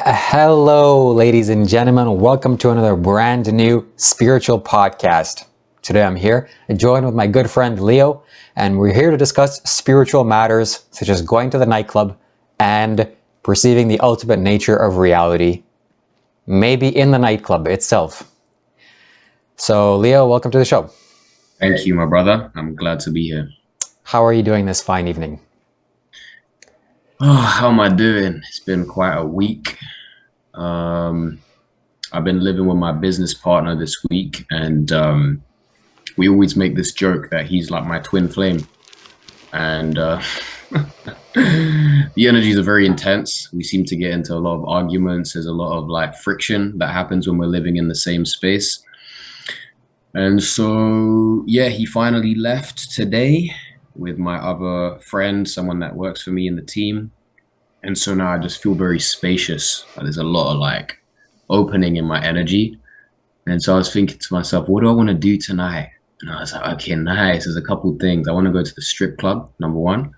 Hello, ladies and gentlemen. Welcome to another brand new spiritual podcast. Today I'm here, joined with my good friend Leo, and we're here to discuss spiritual matters such as going to the nightclub and perceiving the ultimate nature of reality, maybe in the nightclub itself. So, Leo, welcome to the show. Thank you, my brother. I'm glad to be here. How are you doing this fine evening? Oh, how am I doing? It's been quite a week. I've been living with my business partner this week, and we always make this joke that he's like my twin flame. And the energies are very intense. We seem to get into a lot of arguments. There's a lot of like friction that happens when we're living in the same space. And so, yeah, he finally left today with my other friend, someone that works for me in the team. And so now I just feel very spacious. There's a lot of like opening in my energy. And so I was thinking to myself, what do I want to do tonight? And I was like, okay, nice. There's a couple of things. I want to go to the strip club, number one.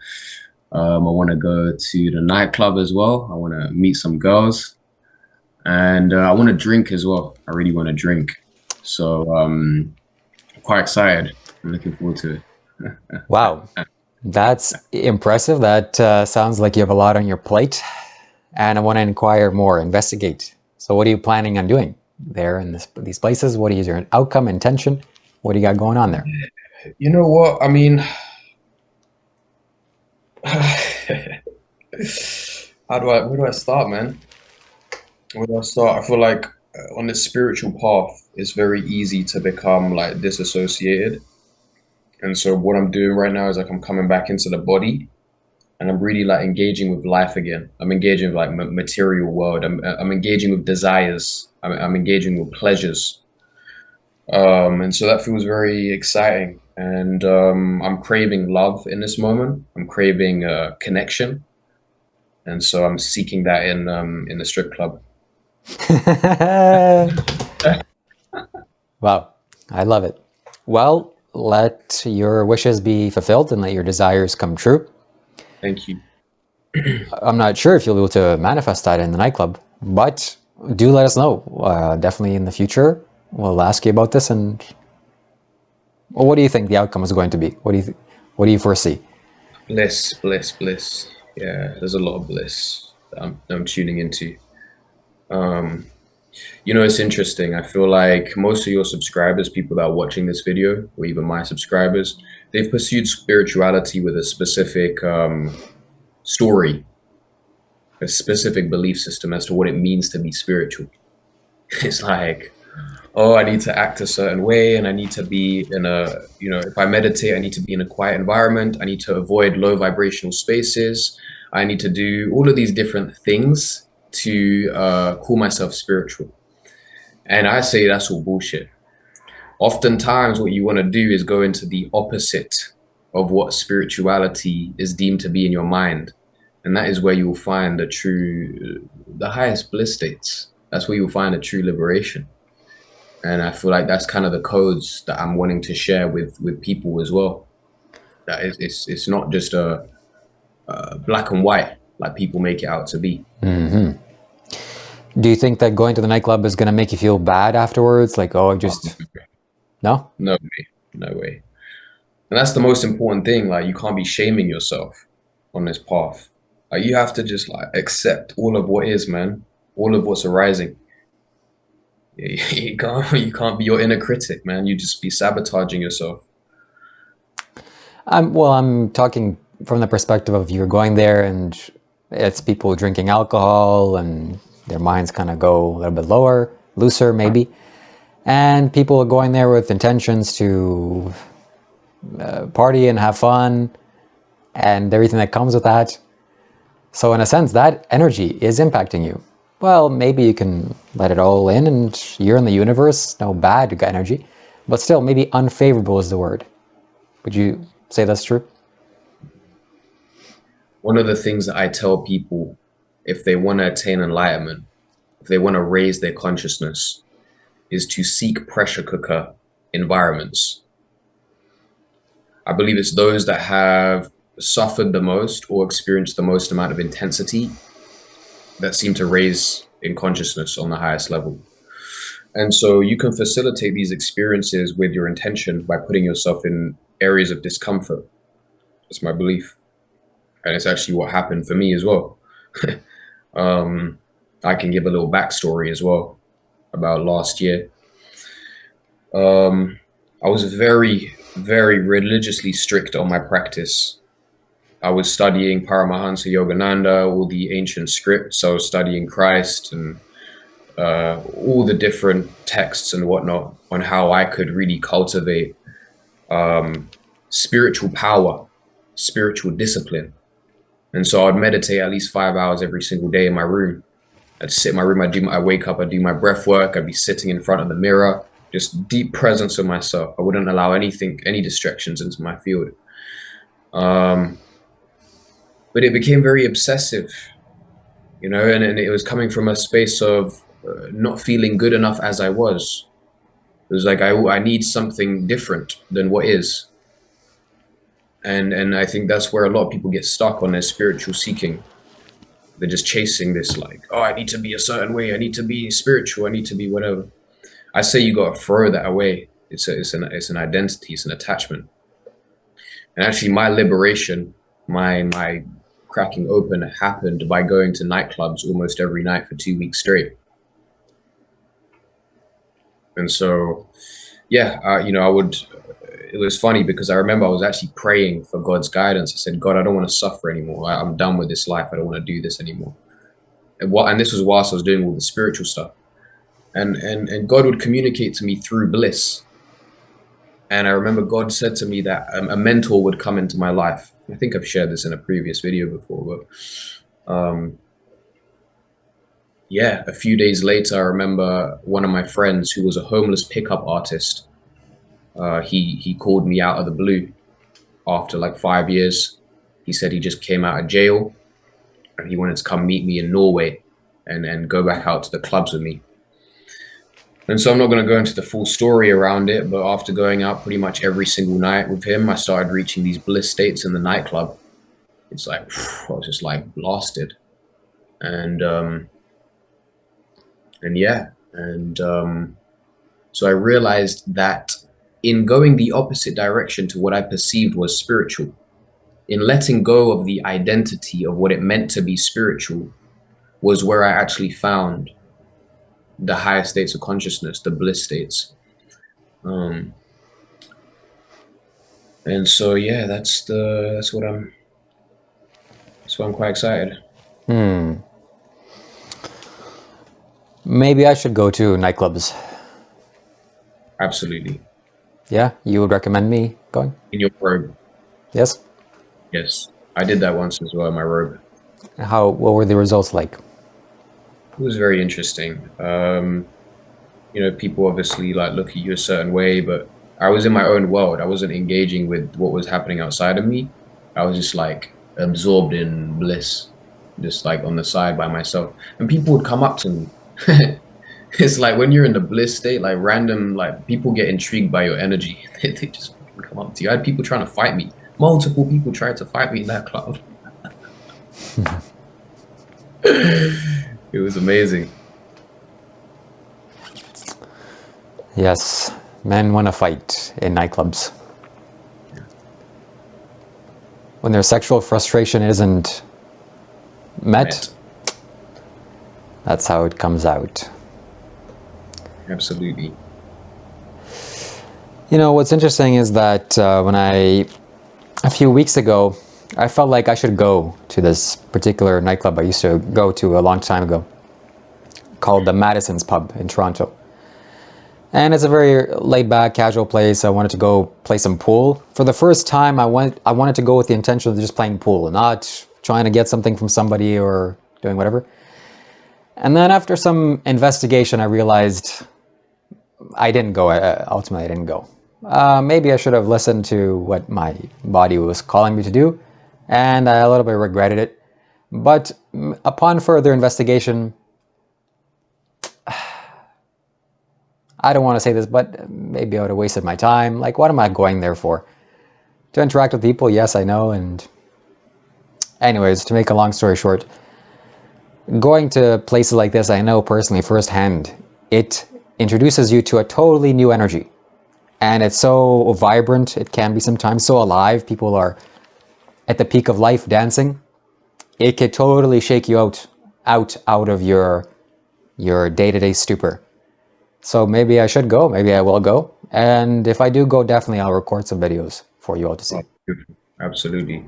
I want to go to the nightclub as well. I want to meet some girls. And I want to drink as well. I really want to drink. So I'm quite excited. I'm looking forward to it. Wow, that's impressive. That sounds like you have a lot on your plate, and I want to inquire more, investigate. So what are you planning on doing there in these places? What is your outcome, intention? What do you got going on there? You know what? I mean, where do I start, man? Where do I start? I feel like on this spiritual path, it's very easy to become like disassociated. And so what I'm doing right now is like I'm coming back into the body and I'm really like engaging with life again. I'm engaging with like material world. I'm engaging with desires. I'm engaging with pleasures. And so that feels very exciting. And I'm craving love in this moment. I'm craving connection. And so I'm seeking that in the strip club. Wow, I love it. Well, let your wishes be fulfilled and let your desires come true. Thank you. I'm not sure if you'll be able to manifest that in the nightclub, but do let us know. Definitely in the future, we'll ask you about this. And well, what do you think the outcome is going to be? What do you foresee? Bliss, bliss, bliss. Yeah, there's a lot of bliss that I'm tuning into. Um, it's interesting. I feel like most of your subscribers, people that are watching this video, or even my subscribers, they've pursued spirituality with a specific story, a specific belief system as to what it means to be spiritual. It's like, oh, I need to act a certain way, and I need to be in if I meditate, I need to be in a quiet environment. I need to avoid low vibrational spaces. I need to do all of these different things to call myself spiritual. And I say that's all bullshit. Oftentimes, what you want to do is go into the opposite of what spirituality is deemed to be in your mind. And that is where you will find the highest bliss states. That's where you'll find a true liberation. And I feel like that's kind of the codes that I'm wanting to share with people as well. That it's not just a black and white like people make it out to be. Mm-hmm. Do you think that going to the nightclub is going to make you feel bad afterwards? Like, oh, no? No way. No way. And that's the most important thing. Like, you can't be shaming yourself on this path. Like, you have to just like accept all of what is, man. All of what's arising. You can't be your inner critic, man. You just be sabotaging yourself. I'm talking from the perspective of you're going there and it's people drinking alcohol and their minds kind of go a little bit lower, looser maybe. And people are going there with intentions to party and have fun and everything that comes with that. So in a sense, that energy is impacting you. Well, maybe you can let it all in and you're in the universe, no bad energy, but still maybe unfavorable is the word. Would you say that's true? One of the things that I tell people, if they want to attain enlightenment, if they want to raise their consciousness, is to seek pressure cooker environments. I believe it's those that have suffered the most or experienced the most amount of intensity that seem to raise in consciousness on the highest level. And so you can facilitate these experiences with your intention by putting yourself in areas of discomfort. That's my belief. And it's actually what happened for me as well. I can give a little backstory as well about last year. I was very, very religiously strict on my practice. I was studying Paramahansa Yogananda, all the ancient scripts. I was studying Christ and all the different texts and whatnot on how I could really cultivate spiritual power, spiritual discipline. And so I'd meditate at least 5 hours every single day in my room. I'd sit in my room, I wake up, I'd do my breath work, I'd be sitting in front of the mirror, just deep presence of myself. I wouldn't allow anything, any distractions into my field. But it became very obsessive, you know, and it was coming from a space of not feeling good enough as I was. It was like, I need something different than what is. And I think that's where a lot of people get stuck on their spiritual seeking. They're just chasing this, like, oh, I need to be a certain way. I need to be spiritual. I need to be whatever. I say you got to throw that away. It's an identity. It's an attachment. And actually, my liberation, my cracking open happened by going to nightclubs almost every night for 2 weeks straight. And so, yeah, you know, it was funny because I remember I was actually praying for God's guidance. I said, God, I don't want to suffer anymore. I'm done with this life. I don't want to do this anymore. And this was whilst I was doing all the spiritual stuff. And God would communicate to me through bliss. And I remember God said to me that a mentor would come into my life. I think I've shared this in a previous video before, but yeah, a few days later, I remember one of my friends who was a homeless pickup artist. He called me out of the blue after like 5 years. He said he just came out of jail and he wanted to come meet me in Norway and go back out to the clubs with me. And so I'm not going to go into the full story around it, but after going out pretty much every single night with him, I started reaching these bliss states in the nightclub. It's like, I was just like blasted. And yeah, and so I realized that in going the opposite direction to what I perceived was spiritual, in letting go of the identity of what it meant to be spiritual, was where I actually found the higher states of consciousness, the bliss states. And so yeah, that's what I'm quite excited. Maybe I should go to nightclubs. Absolutely. Yeah, you would recommend me going? In your robe. Yes? Yes. I did that once as well in my robe. What were the results like? It was very interesting. You know, people obviously like look at you a certain way, but I was in my own world. I wasn't engaging with what was happening outside of me. I was just like absorbed in bliss, just like on the side by myself. And people would come up to me. It's like when you're in the bliss state, like random, like people get intrigued by your energy. They just come up to you. I had people trying to fight me. Multiple people tried to fight me in that club. It was amazing. Yes, men want to fight in nightclubs. When their sexual frustration isn't met, that's how it comes out. Absolutely. You know, what's interesting is that a few weeks ago, I felt like I should go to this particular nightclub I used to go to a long time ago, called the Madison's Pub in Toronto. And it's a very laid-back, casual place. I wanted to go play some pool. For the first time, I wanted to go with the intention of just playing pool, not trying to get something from somebody or doing whatever. And then after some investigation, I realized I didn't go. Ultimately, I didn't go. Maybe I should have listened to what my body was calling me to do, and I a little bit regretted it. But upon further investigation, I don't want to say this, but maybe I would have wasted my time. Like, what am I going there for? To interact with people? Yes, I know. And anyways, to make a long story short, Going to places like this, I know personally firsthand, it introduces you to a totally new energy. And it's so vibrant, it can be sometimes so alive. People are at the peak of life dancing. It could totally shake you out of your day-to-day stupor. So maybe I should go, maybe I will go. And if I do go, definitely I'll record some videos for you all to see. Oh, beautiful. Absolutely.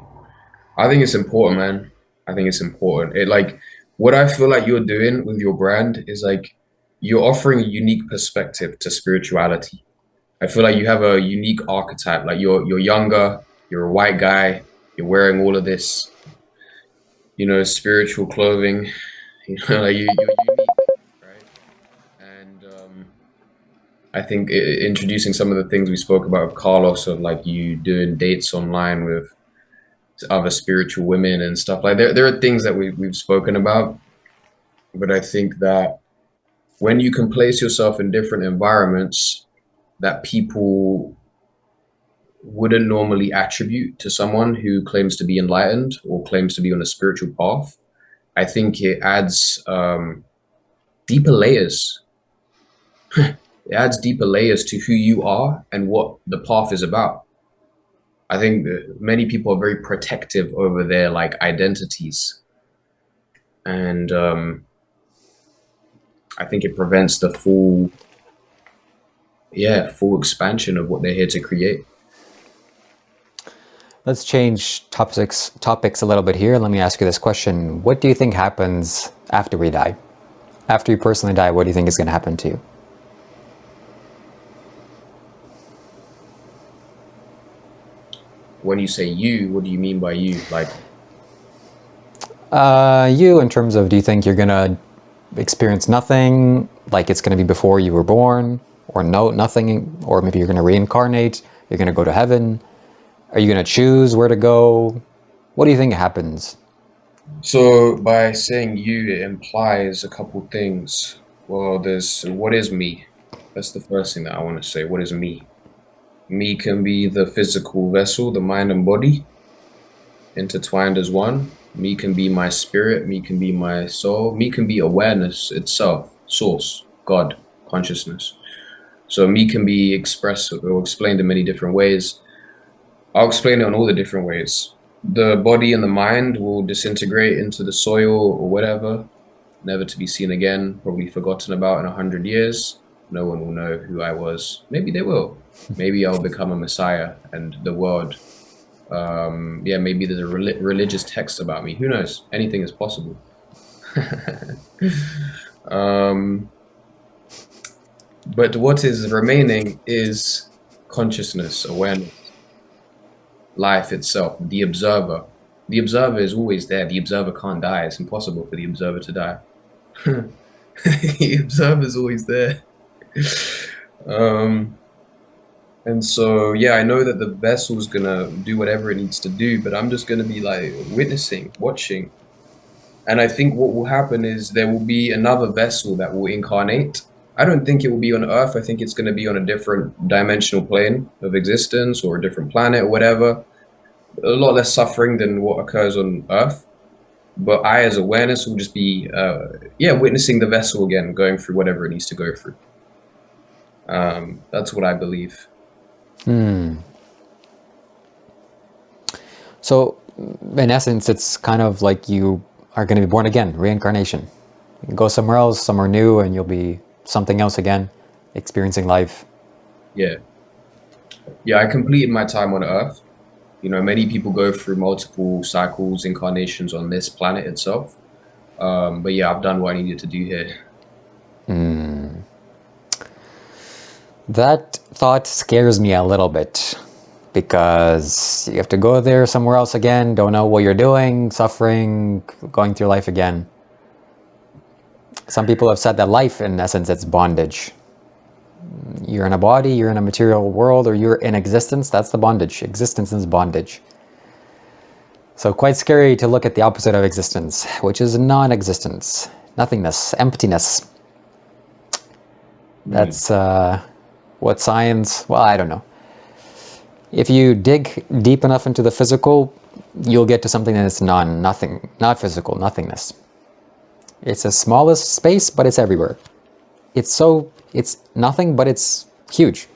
I think it's important, man. I think it's important. It like what I feel like you're doing with your brand is like you're offering a unique perspective to spirituality. I feel like you have a unique archetype. Like you're younger, you're a white guy, you're wearing all of this, spiritual clothing. Like you're unique, right? And I think introducing some of the things we spoke about with Carlos of like you doing dates online with other spiritual women and stuff like there are things that we've spoken about, but I think that when you can place yourself in different environments that people wouldn't normally attribute to someone who claims to be enlightened or claims to be on a spiritual path, I think it adds deeper layers. It adds deeper layers to who you are and what the path is about. I think that many people are very protective over their like identities, and I think it prevents the full expansion of what they're here to create. Let's change topics a little bit here. Let me ask you this question. What do you think happens after we die? After you personally die, what do you think is going to happen to you? When you say you, what do you mean by you? Like, You in terms of, do you think you're going to experience nothing, like it's going to be before you were born, or no, nothing, or maybe you're going to reincarnate, you're going to go to heaven? Are you going to choose where to go? What do you think happens? so by saying you, it implies a couple things. Well, there's what is me? That's the first thing that I want to say. What is me? Me can be the physical vessel, the mind and body intertwined as one. Me can be my spirit. Me can be my soul. Me can be awareness itself, source, God, consciousness. So me can be expressed or explained in many different ways. I'll explain it in all the different ways. The body and the mind will disintegrate into the soil or whatever, never to be seen again, probably forgotten about in 100 years. No one will know who I was. Maybe they will. Maybe I'll become a messiah and the world. Maybe there's a religious text about me. Who knows? Anything is possible. um, but what is remaining is consciousness, awareness, life itself, the observer. The observer is always there. The observer can't die. It's impossible for the observer to die. The observer is always there. Um, and so, yeah, I know that the vessel's gonna do whatever it needs to do, but I'm just gonna be like witnessing, watching. And I think what will happen is there will be another vessel that will incarnate. I don't think it will be on Earth. I think it's going to be on a different dimensional plane of existence or a different planet or whatever. A lot less suffering than what occurs on Earth. But I, as awareness, will just be, witnessing the vessel again, going through whatever it needs to go through. That's what I believe. So, in essence, it's kind of like you are going to be born again, reincarnation. You can go somewhere else, somewhere new, and you'll be something else again, experiencing life. Yeah. Yeah, I completed my time on Earth. Many people go through multiple cycles, incarnations on this planet itself. But yeah, I've done what I needed to do here. That thought scares me a little bit because you have to go there somewhere else again, don't know what you're doing, suffering, going through life again. Some people have said that life, in essence, it's bondage. You're in a body, you're in a material world, or you're in existence. That's the bondage. Existence is bondage. So quite scary to look at the opposite of existence, which is non-existence, nothingness, emptiness. That's what science, well, I don't know. If you dig deep enough into the physical, you'll get to something that's nothing, not physical, nothingness. It's the smallest space, but it's everywhere. It's nothing, but it's huge.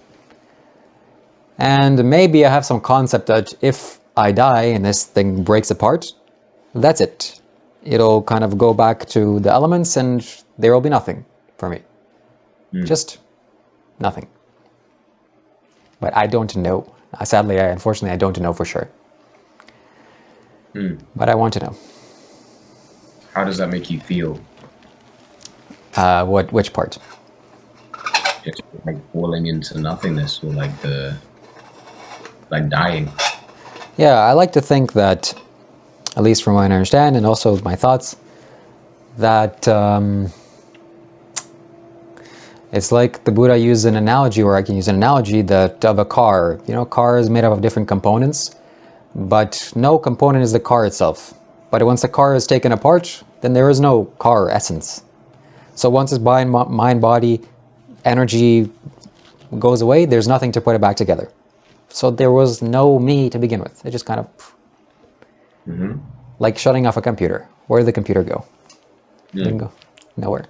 And maybe I have some concept that if I die and this thing breaks apart, that's it. It'll kind of go back to the elements and there will be nothing for me. Just nothing. But I don't know. Sadly, unfortunately, I don't know for sure. But I want to know. How does that make you feel? Which part? Just like falling into nothingness, or like dying. Yeah, I like to think that, at least from what I understand, and also my thoughts, that it's like the Buddha used an analogy, or I can use an analogy that of a car. You know, a car is made up of different components, but no component is the car itself. But once the car is taken apart, then there is no car essence. So once its mind, body, energy goes away, there's nothing to put it back together. So there was no me to begin with. It just kind of like shutting off a computer. Where did the computer go? Didn't go nowhere.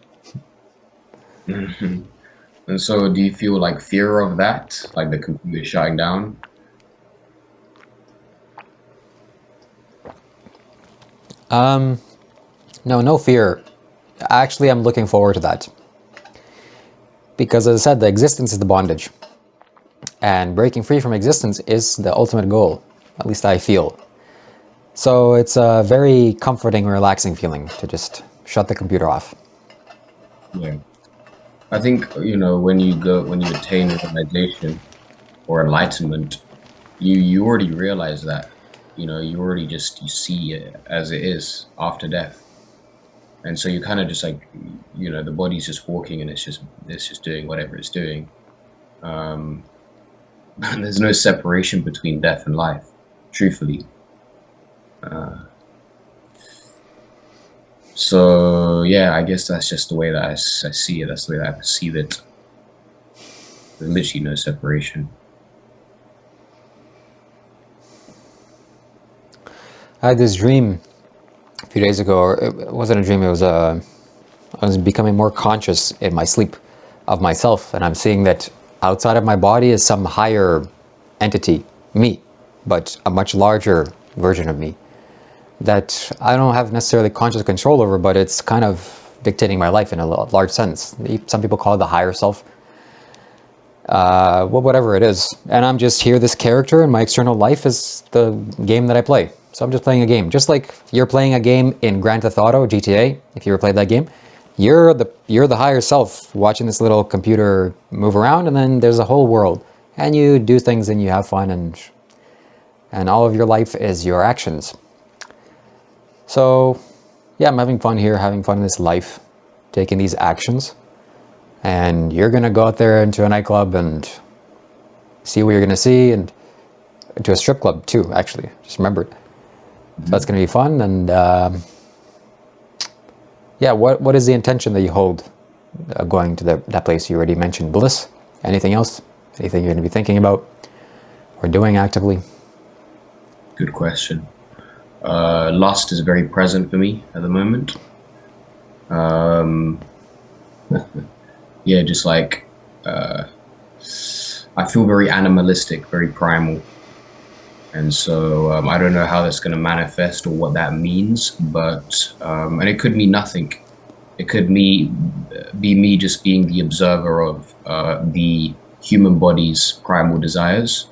And so, do you feel like fear of that, like the computer shutting down? No fear. Actually, I'm looking forward to that. Because as I said, the existence is the bondage. And breaking free from existence is the ultimate goal. At least I feel. So it's a very comforting, relaxing feeling to just shut the computer off. Yeah. I think, when you attain realization or enlightenment, you already realize that, you already you see it as it is after death. And so you kind of just like, the body's just walking and it's just doing whatever it's doing. There's no separation between death and life, truthfully. So yeah, I guess that's just the way that I see it. That's the way that I perceive it. There's literally no separation. I had this dream a few days ago, or it wasn't a dream, it was I was becoming more conscious in my sleep of myself, and I'm seeing that outside of my body is some higher entity, me, but a much larger version of me that I don't have necessarily conscious control over, but it's kind of dictating my life in a large sense. Some people call it the higher self. Well, whatever it is. And I'm just here, this character, and my external life is the game that I play. So I'm just playing a game. Just like you're playing a game in Grand Theft Auto, GTA, if you ever played that game. You're the higher self watching this little computer move around, and then there's a whole world. And you do things and you have fun, and all of your life is your actions. So yeah, I'm having fun here, having fun in this life, taking these actions. And you're going to go out there into a nightclub and see what you're going to see, and to a strip club too, actually. Just remembered. So that's going to be fun. And yeah, what is the intention that you hold going to that place? You already mentioned bliss. Anything else? Anything you're going to be thinking about or doing actively? Good question. Lust is very present for me at the moment. Yeah, just like I feel very animalistic, very primal. And so I don't know how that's going to manifest or what that means, but and it could mean nothing. It could be me just being the observer of the human body's primal desires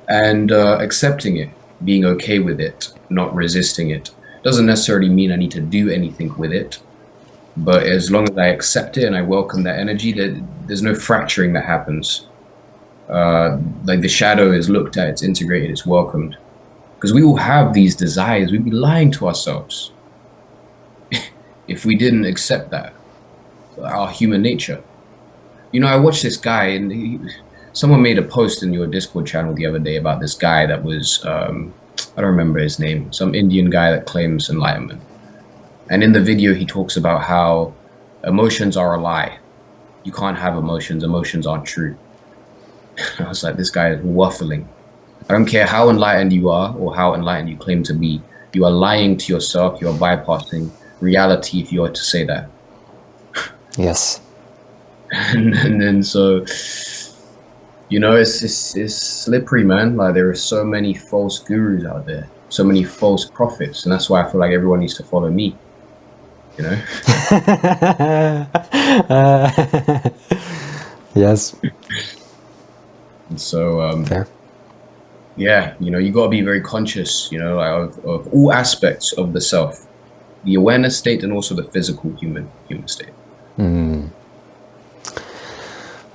and accepting it, being okay with it, not resisting it. Doesn't necessarily mean I need to do anything with it, but as long as I accept it and I welcome that energy, there's no fracturing that happens. Like the shadow is looked at, it's integrated, it's welcomed. Because we all have these desires. We'd be lying to ourselves if we didn't accept that, our human nature. I watched this guy, and someone made a post in your Discord channel the other day about this guy that was, I don't remember his name, some Indian guy that claims enlightenment. And in the video, he talks about how emotions are a lie. You can't have emotions. Emotions aren't true. I was like, this guy is waffling. I don't care how enlightened you are or how enlightened you claim to be. You are lying to yourself. You are bypassing reality, if you were to say that. Yes. And then so, you know, it's slippery, man. Like there are so many false gurus out there, so many false prophets, and that's why I feel like everyone needs to follow me. You know. Yes. And so, Fair. yeah, you know, you got to be very conscious, you know, like, of all aspects of the self, the awareness state, and also the physical human state.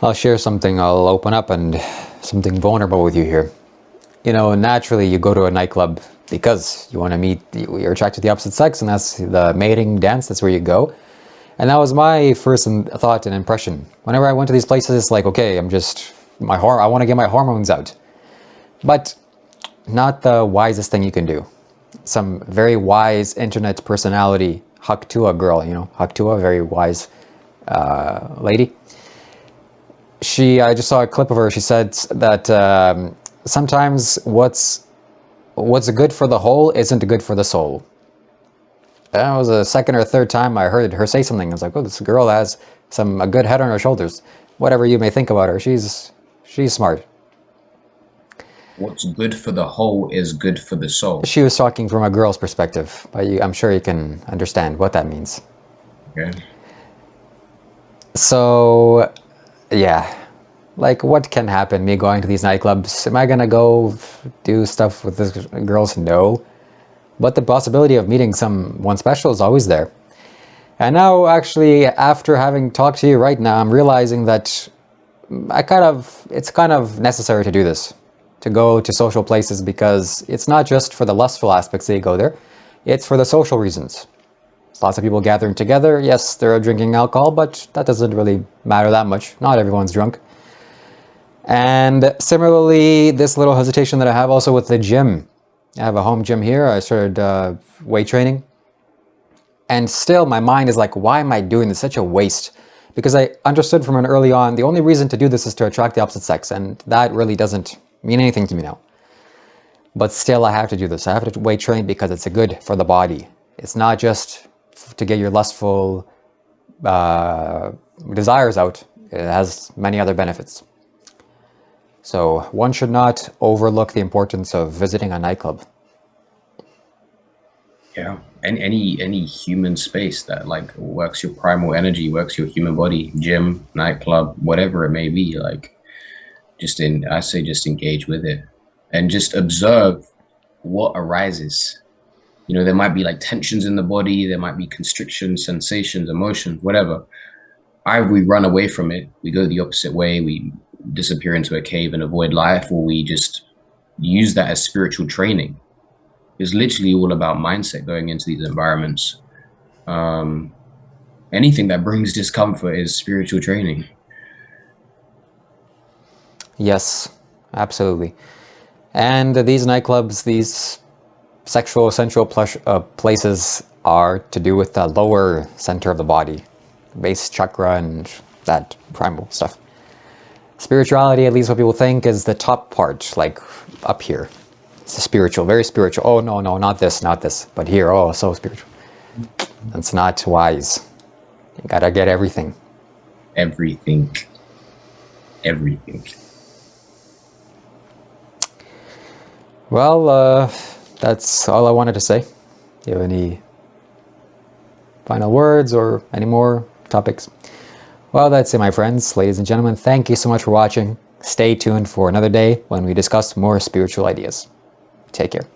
I'll share something. I'll open up and something vulnerable with you here. You know, naturally you go to a nightclub because you want to meet, you're attracted to the opposite sex, and that's the mating dance, that's where you go. And that was my first thought and impression. Whenever I went to these places, it's like, okay, I want to get my hormones out. But not the wisest thing you can do. Some very wise internet personality, Haktua girl, you know, Haktua, very wise lady. I just saw a clip of her. She said that sometimes what's good for the whole isn't good for the soul. That was the second or third time I heard her say something. I was like, oh, this girl has a good head on her shoulders. Whatever you may think about her, she's smart. What's good for the whole is good for the soul. She was talking from a girl's perspective, but I'm sure you can understand what that means. Okay. So, yeah. Like, what can happen? Me going to these nightclubs? Am I gonna go do stuff with these girls? No. But the possibility of meeting someone special is always there. And now, actually, after having talked to you right now, I'm realizing that it's kind of necessary to do this. To go to social places, because it's not just for the lustful aspects that you go there. It's for the social reasons. There's lots of people gathering together. Yes, they're drinking alcohol, but that doesn't really matter that much. Not everyone's drunk. And similarly, this little hesitation that I have also with the gym. I have a home gym here. I started weight training. And still my mind is like, why am I doing this? Such a waste. Because I understood from an early on, the only reason to do this is to attract the opposite sex. And that really doesn't mean anything to me now. But still I have to do this. I have to weight train because it's good for the body. It's not just to get your lustful desires out. It has many other benefits. So one should not overlook the importance of visiting a nightclub. Yeah. And any human space that like works your primal energy, works your human body, gym, nightclub, whatever it may be, like I say just engage with it and just observe what arises. You know, there might be like tensions in the body, there might be constrictions, sensations, emotions, whatever. Either we run away from it, we go the opposite way, we disappear into a cave and avoid life, or we just use that as spiritual training. It's literally all about mindset going into these environments. Anything that brings discomfort is spiritual training. Yes, absolutely. And these nightclubs, these sexual sensual places are to do with the lower center of the body, base chakra and that primal stuff. Spirituality, at least what people think, is the top part, like up here. It's spiritual, very spiritual. Oh, no, not this, not this. But here, oh, so spiritual. That's not wise. You gotta get everything. Everything. Everything. Well, that's all I wanted to say. Do you have any final words or any more topics? Well, that's it, my friends. Ladies and gentlemen, thank you so much for watching. Stay tuned for another day when we discuss more spiritual ideas. Take care.